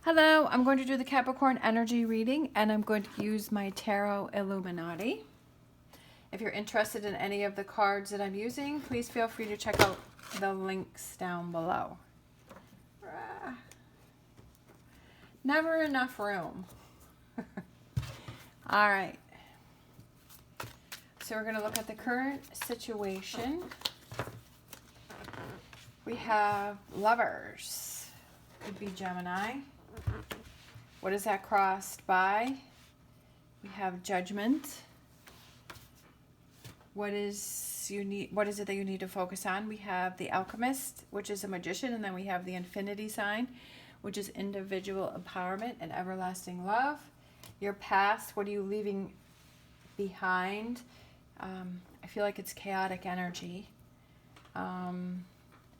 Hello, I'm going to do the Capricorn energy reading and I'm going to use my Tarot Illuminati. If you're interested in any of the cards that I'm using, please feel free to check out the links down below. Never enough room. All right. So we're going to look at the current situation. We have Lovers. Could be Gemini. What is that crossed by? We have Judgment. What is it that you need to focus on? We have the Alchemist, which is a magician, and then we have the Infinity sign, which is individual empowerment and everlasting love. Your past, what are you leaving behind? I feel like it's chaotic energy.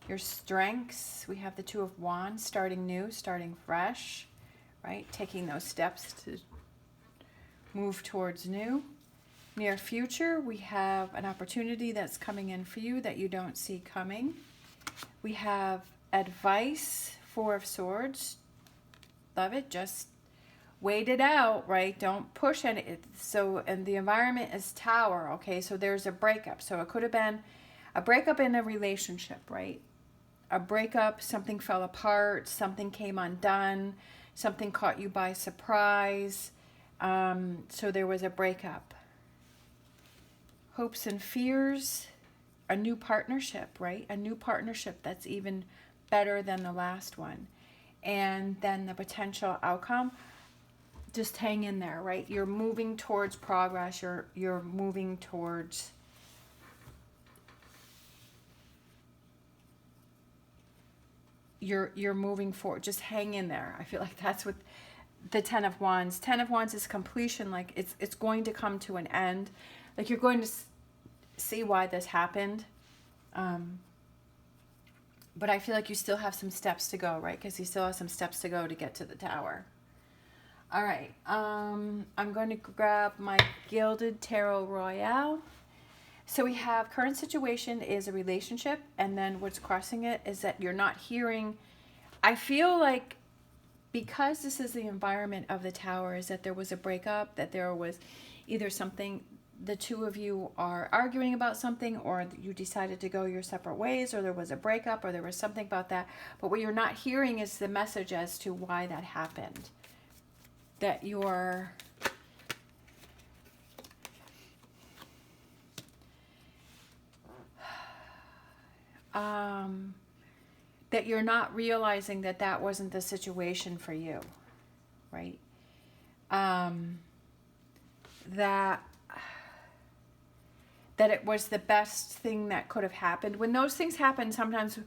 Your strengths, we have the Two of Wands, starting new, starting fresh, right? Taking those steps to move towards new. Near future, we have an opportunity that's coming in for you that you don't see coming. We have advice, Four of Swords. Love it. Just wait it out, right? Don't push it. So, and the environment is Tower, okay? So there's a breakup. So it could have been a breakup in a relationship, right? A breakup, something fell apart, something came undone, something caught you by surprise. So there was a breakup. Hopes and fears, a new partnership, right? A new partnership that's even better than the last one. And then the potential outcome, just hang in there, right? You're moving towards progress. You're moving towards you're moving forward. Just hang in there. I feel like that's what the Ten of Wands. Ten of Wands is completion. Like it's going to come to an end. Like you're going to see why this happened. But I feel like you still have some steps to go, right? Because you still have some steps to go to get to the Tower. All right. I'm going to grab my Gilded Tarot Royale. So we have current situation is a relationship, and then what's crossing it is that you're not hearing. I feel like because this is the environment of the Tower, is that there was a breakup, that there was either something, the two of you are arguing about something, or you decided to go your separate ways, or there was a breakup, or there was something about that. But what you're not hearing is the message as to why that happened. That you're that you're not realizing that that wasn't the situation for you, right? That it was the best thing that could have happened. When those things happen, sometimes,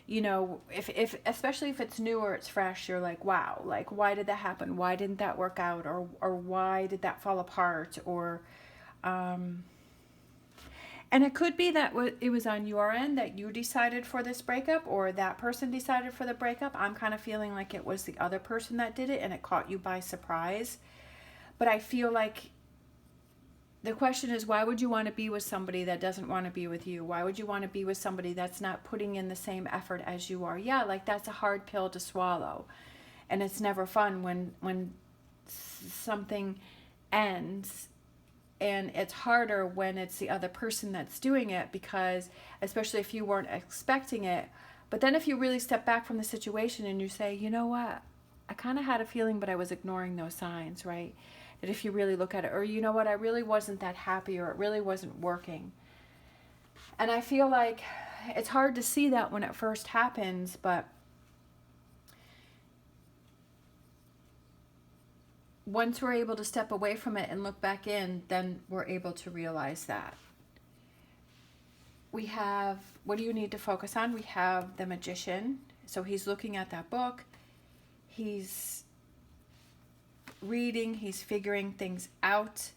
you know, if especially if it's new or it's fresh, you're like, wow, like why did that happen? Why didn't that work out? Or why did that fall apart? Or and it could be that it was on your end that you decided for this breakup, or that person decided for the breakup. I'm kind of feeling like it was the other person that did it and it caught you by surprise. But I feel like the question is, why would you want to be with somebody that doesn't want to be with you? Why would you want to be with somebody that's not putting in the same effort as you are? Yeah, like that's a hard pill to swallow. And it's never fun when something ends. And it's harder when it's the other person that's doing it, because especially if you weren't expecting it. But then if you really step back from the situation and you say, you know what, I kind of had a feeling, but I was ignoring those signs, right? That if you really look at it, or you know what, I really wasn't that happy, or it really wasn't working. And I feel like it's hard to see that when it first happens, but once we're able to step away from it and look back in, then we're able to realize that. We have, what do you need to focus on? We have the Magician. So he's looking at that book. He's reading. He's figuring things out.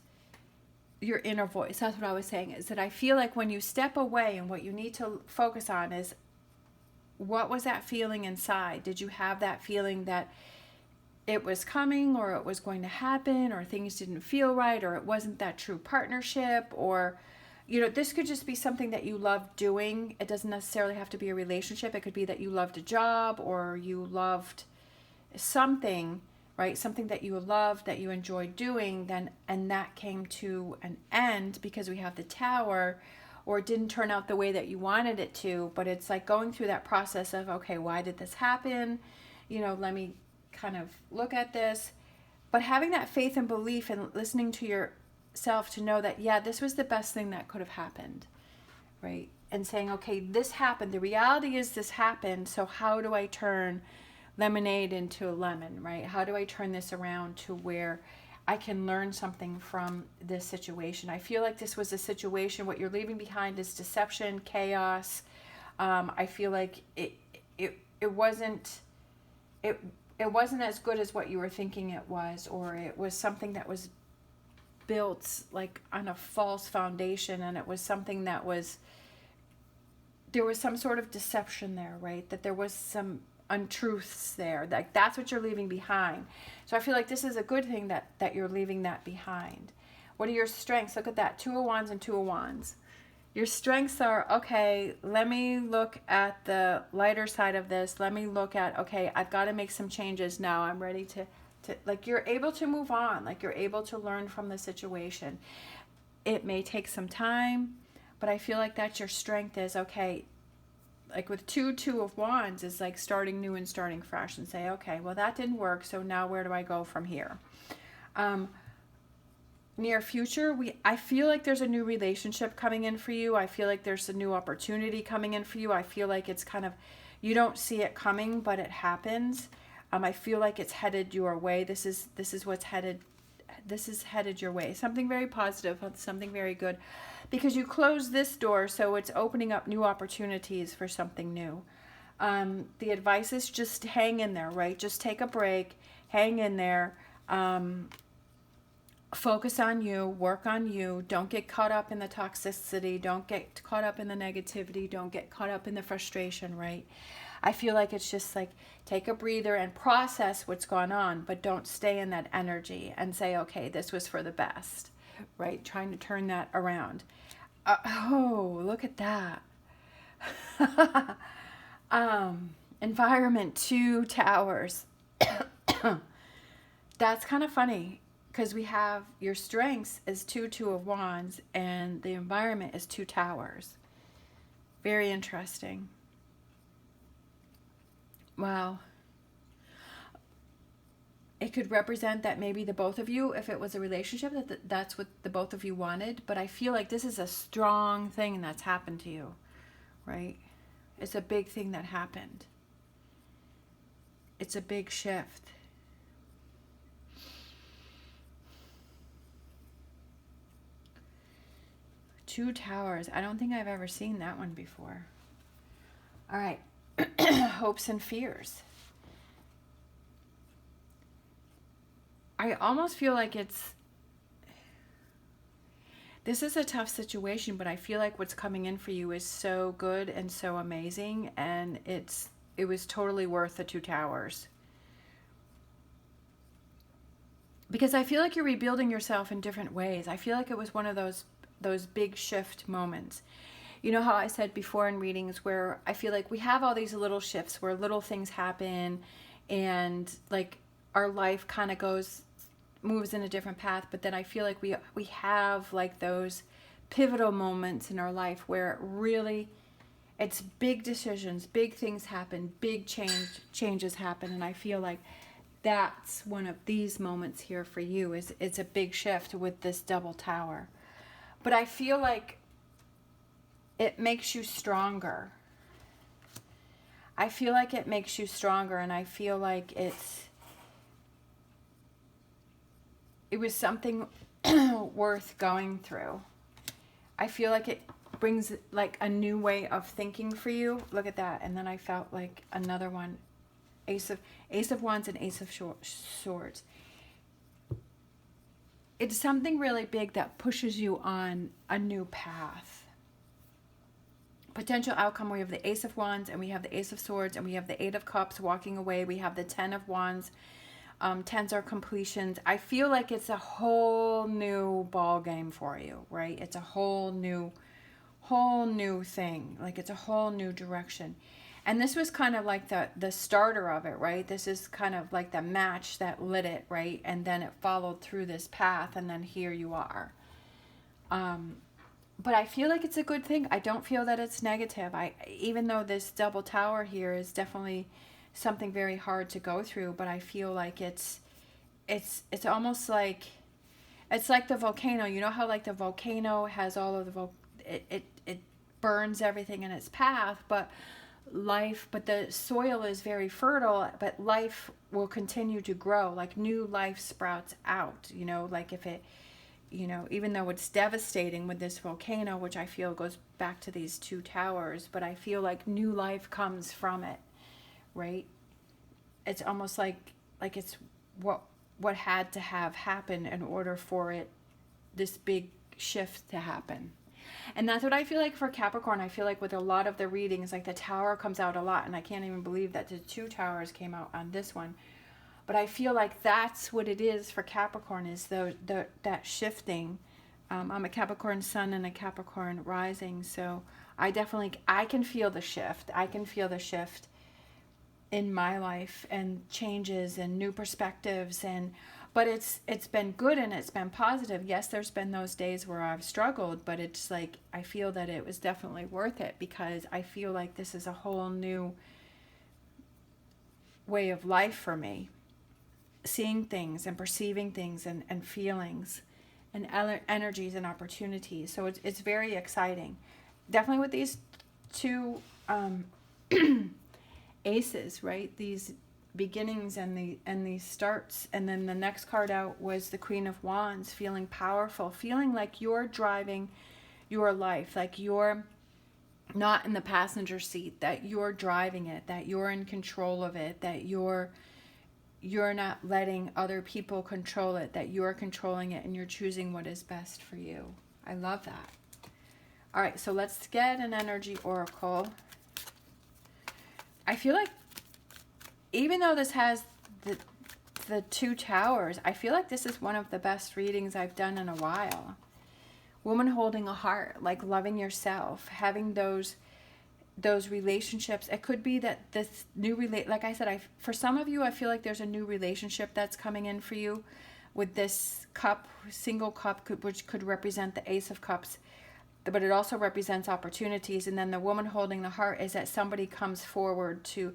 Your inner voice. That's what I was saying, is that I feel like when you step away, and what you need to focus on is, what was that feeling inside? Did you have that feeling that it was coming, or it was going to happen, or things didn't feel right, or it wasn't that true partnership, or, you know, this could just be something that you love doing. It doesn't necessarily have to be a relationship. It could be that you loved a job, or you loved something, right? Something that you loved, that you enjoyed doing, then, and that came to an end because we have the Tower, or it didn't turn out the way that you wanted it to. But it's like going through that process of, okay, why did this happen? Let me kind of look at this. But having that faith and belief and listening to yourself to know that, yeah, this was the best thing that could have happened, right? And saying, okay, this happened. The reality is this happened. So how do I turn lemonade into a lemon, right? How do I turn this around to where I can learn something from this situation? I feel like this was a situation, what you're leaving behind is deception, chaos. I feel like it wasn't as good as what you were thinking it was, or it was something that was built like on a false foundation, and it was something that there was some sort of deception there, right? That there was some untruths there. Like that's what you're leaving behind. So I feel like this is a good thing that you're leaving that behind. What are your strengths? Look at that, 2 of Wands and 2 of Wands. Your strengths are, okay, let me look at the lighter side of this. Let me look at, okay, I've got to make some changes now. I'm ready to like, you're able to move on. Like you're able to learn from the situation. It may take some time, but I feel like that's your strength is, okay, like with 2 of Wands is like starting new and starting fresh, and say, okay, well that didn't work, so now where do I go from here? Near future, I feel like there's a new relationship coming in for you. I feel like there's a new opportunity coming in for you. I feel like it's kind of, you don't see it coming, but it happens. I feel like it's headed your way. This is what's headed. This is headed your way. Something very positive, something very good, because you closed this door, so it's opening up new opportunities for something new. The advice is just hang in there, right? Just take a break, hang in there. Focus on you, work on you. Don't get caught up in the toxicity. Don't get caught up in the negativity. Don't get caught up in the frustration, right? I feel like it's just like take a breather and process what's gone on, but don't stay in that energy and say, okay, this was for the best, right? Trying to turn that around. Oh, look at that. Environment, 2 towers. That's kind of funny because we have your strengths as 2 of Wands and the environment is 2 towers. Very interesting. Wow. It could represent that maybe the both of you, if it was a relationship, that's what the both of you wanted. But I feel like this is a strong thing that's happened to you, right? It's a big thing that happened. It's a big shift. Two towers. I don't think I've ever seen that one before. All right. Hopes and fears. I almost feel like this is a tough situation, but I feel like what's coming in for you is so good and so amazing, and it was totally worth the 2 towers. Because I feel like you're rebuilding yourself in different ways. I feel like it was one of those big shift moments. You know how I said before in readings where I feel like we have all these little shifts where little things happen and like our life kind of moves in a different path, but then I feel like we have like those pivotal moments in our life where really it's big decisions, big things happen, big changes happen, and I feel like that's one of these moments here for you. It's a big shift with this double tower. But I feel like it makes you stronger. I feel like it makes you stronger, and I feel like it was something worth going through. I feel like it brings like a new way of thinking for you. Look at that. And then I felt like another one, Ace of Wands and Ace of Swords. It's something really big that pushes you on a new path. Potential outcome, we have the Ace of Wands and we have the Ace of Swords and we have the 8 of Cups walking away. We have the 10 of Wands. 10s are completions. I feel like it's a whole new ball game for you, right? It's a whole new thing. Like it's a whole new direction. And this was kind of like the starter of it, right? This is kind of like the match that lit it, right? And then it followed through this path, and then here you are. But I feel like it's a good thing. I don't feel that it's negative. Even though this double tower here is definitely something very hard to go through, but I feel like it's almost like, it's like the volcano. You know how like the volcano has all of the it burns everything in its path, but the soil is very fertile, but life will continue to grow. Like new life sprouts out, like if it, even though it's devastating with this volcano, which I feel goes back to these two towers, but I feel like new life comes from it, right? It's almost like it's what had to have happened in order for this big shift to happen. And that's what I feel like for Capricorn. I feel like with a lot of the readings, like the tower comes out a lot, and I can't even believe that the two towers came out on this one. But I feel like that's what it is for Capricorn, is that shifting. I'm a Capricorn sun and a Capricorn rising, so I can feel the shift. I can feel the shift in my life, and changes and new perspectives, but it's been good and it's been positive. Yes, there's been those days where I've struggled, but it's like I feel that it was definitely worth it, because I feel like this is a whole new way of life for me, seeing things and perceiving things and feelings and energies and opportunities. So it's very exciting. Definitely with these two aces, right? These beginnings and these starts. And then the next card out was the Queen of Wands, feeling powerful, feeling like you're driving your life, like you're not in the passenger seat, that you're driving it, that you're in control of it, that you're not letting other people control it, that you're controlling it and you're choosing what is best for you. I love that. All right, so let's get an energy oracle. I feel like even though this has the two towers, I feel like this is one of the best readings I've done in a while. Woman holding a heart, like loving yourself, having those relationships. It could be that this new like I said, for some of you, I feel like there's a new relationship that's coming in for you with this cup, single cup, which could represent the Ace of Cups, but it also represents opportunities. And then the woman holding the heart is that somebody comes forward to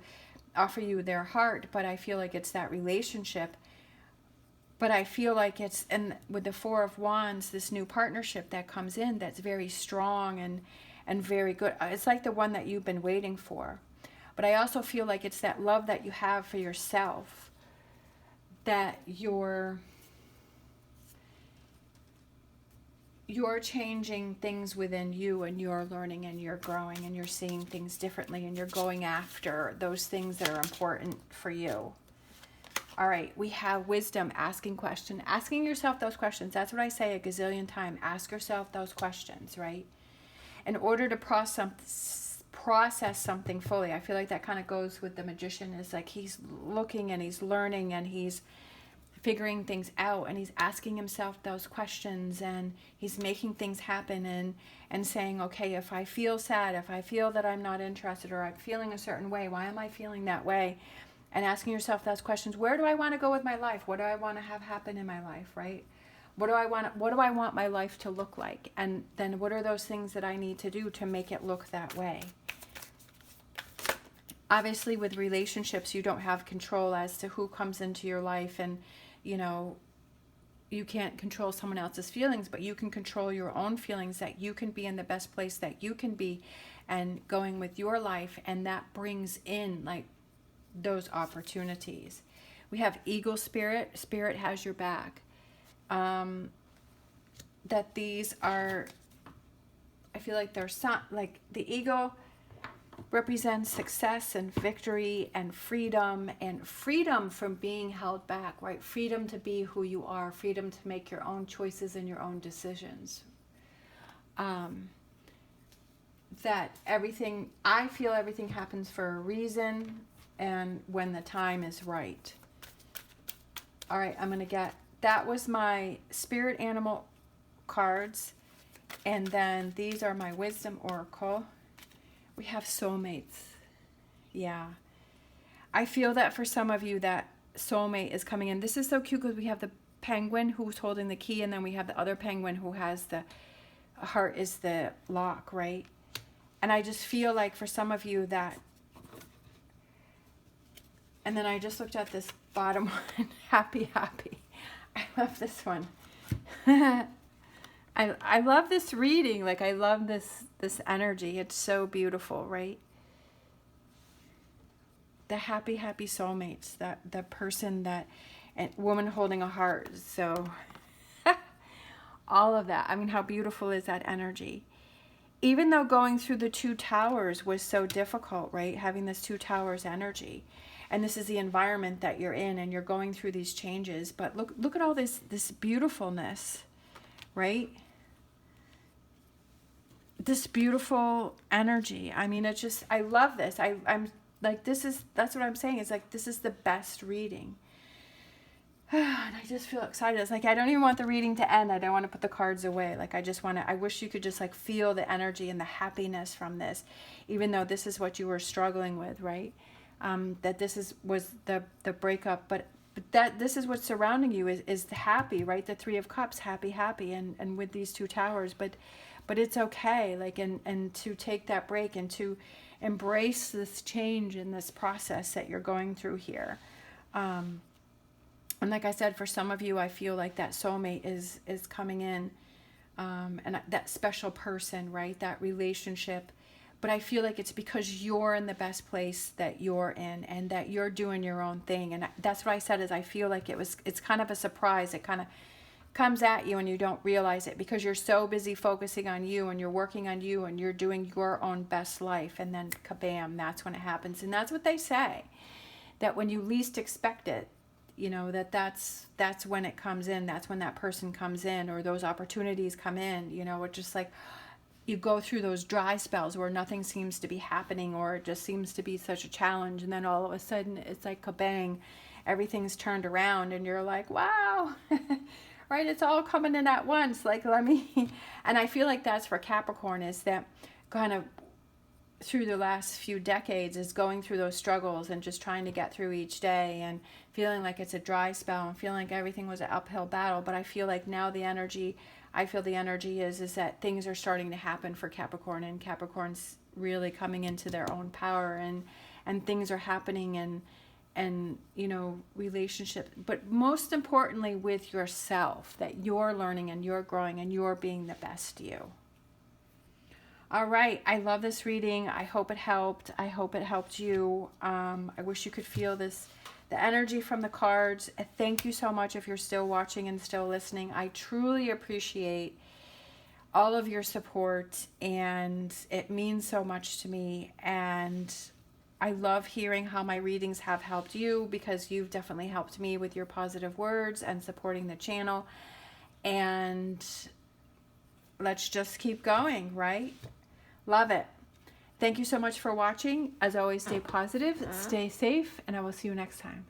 offer you their heart, but I feel like it's that relationship. But I feel like it's, and with the Four of Wands, this new partnership that comes in that's very strong and very good. It's like the one that you've been waiting for. But I also feel like it's that love that you have for yourself, that you're changing things within you, and you're learning and you're growing and you're seeing things differently, and you're going after those things that are important for you. All right, we have wisdom, asking yourself those questions. That's what I say a gazillion times. Ask yourself those questions, right? In order to process something fully. I feel like that kind of goes with the Magician, is like he's looking and he's learning and he's figuring things out, and he's asking himself those questions, and he's making things happen, and saying, okay, if I feel sad, if I feel that I'm not interested, or I'm feeling a certain way, why am I feeling that way? And asking yourself those questions. Where do I want to go with my life? What do I want to have happen in my life, right? What do I want my life to look like? And then what are those things that I need to do to make it look that way? Obviously, with relationships, you don't have control as to who comes into your life, and you can't control someone else's feelings, but you can control your own feelings, that you can be in the best place that you can be and going with your life, and that brings in like those opportunities. We have Eagle Spirit. Spirit has your back. That these are, I feel like they're like the eagle represents success and victory and freedom from being held back, right? Freedom to be who you are, freedom to make your own choices and your own decisions. That I feel everything happens for a reason, and when the time is right. All right, that was my spirit animal cards, and then these are my wisdom oracle. We have soulmates. Yeah. I feel that for some of you, that soulmate is coming in. This is so cute because we have the penguin who's holding the key, and then we have the other penguin who has the heart is the lock, right? And I just feel like for some of you that, and then I just looked at this bottom one, happy. I love this one. I love this reading. Like, I love this energy. It's so beautiful, right? The happy soulmates, that the person that, and woman holding a heart. So all of that. I mean, how beautiful is that energy? Even though going through the two towers was so difficult, right? Having this two towers energy. And this is the environment that you're in, and you're going through these changes. But look at all this beautifulness, right? This beautiful energy. I mean, it's just, I love this. I'm like, that's what I'm saying. It's like, this is the best reading. And I just feel excited. It's like, I don't even want the reading to end. I don't want to put the cards away. Like, I wish you could just like feel the energy and the happiness from this, even though this is what you were struggling with, right? That this was the breakup, but that this is what's surrounding you is the happy, right? The Three of Cups, happy, and with these two towers, but it's okay. Like, and to take that break and to embrace this change in this process that you're going through here. And like I said, for some of you, I feel like that soulmate is coming in, and that special person, right? That relationship. But I feel like it's because you're in the best place that you're in, and that you're doing your own thing. And that's what I said, is I feel like it's kind of a surprise. It kind of comes at you and you don't realize it, because you're so busy focusing on you, and you're working on you, and you're doing your own best life. And then kabam, that's when it happens. And that's what they say, that when you least expect it, you know, that's when it comes in. That's when that person comes in, or those opportunities come in. You know, it's just like, you go through those dry spells where nothing seems to be happening, or it just seems to be such a challenge, and then all of a sudden it's like kabang, everything's turned around, and you're like, wow. Right? It's all coming in at once. Like, let me, and I feel like that's for Capricorn, is that kind of through the last few decades is going through those struggles and just trying to get through each day, and feeling like it's a dry spell, and feeling like everything was an uphill battle. But I feel like now the energy is that things are starting to happen for Capricorn, and Capricorn's really coming into their own power, and things are happening, and you know, relationship, but most importantly with yourself, that you're learning and you're growing and you're being the best you. All right, I love this reading. I hope it helped. I hope it helped you. I wish you could feel this, the energy from the cards. Thank you so much if you're still watching and still listening. I truly appreciate all of your support, and it means so much to me. And I love hearing how my readings have helped you, because you've definitely helped me with your positive words and supporting the channel. And let's just keep going, right? Love it. Thank you so much for watching. As always, stay positive, stay safe, and I will see you next time.